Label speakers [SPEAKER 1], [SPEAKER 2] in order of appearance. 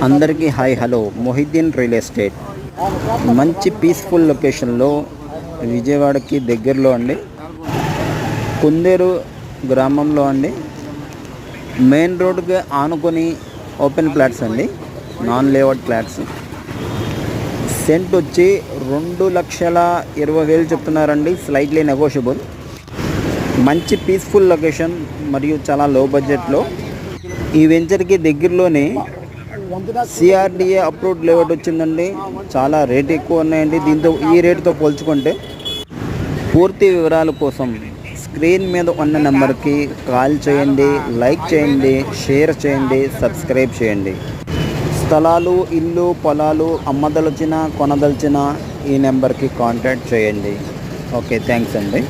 [SPEAKER 1] అందరికీ hi hello. Mohiddin real estate మంచి peaceful లొకేషన్లో విజయవాడకి దగ్గరలో అండి, కుందేరు గ్రామంలో అండి. మెయిన్ రోడ్కి ఆనుకొని ఓపెన్ ప్లాట్స్ అండి, నాన్ లేఅవుట్ ప్లాట్స్. సెంట్ వచ్చి 2,20,000 చెప్తున్నారండి, స్లైట్లీ నెగోషియబుల్. మంచి పీస్ఫుల్ లొకేషన్ మరియు చాలా లో బడ్జెట్లో. ఈ వెంచర్కి దగ్గరలోనే సిఆర్డిఏ అప్రూవ్డ్ లేఅవుట్ వచ్చిందండి. చాలా రేట్ ఎక్కువ ఉన్నాయండి దీంతో, ఈ రేటుతో పోల్చుకుంటే. పూర్తి వివరాల కోసం స్క్రీన్ మీద ఉన్న నెంబర్కి కాల్ చేయండి, లైక్ చేయండి, షేర్ చేయండి, సబ్స్క్రైబ్ చేయండి. స్థలాలు, ఇల్లు, పొలాలు అమ్మదలిచిన, కొనదలిచిన ఈ నెంబర్కి కాంటాక్ట్ చేయండి. ఓకే, థ్యాంక్స్ అండి.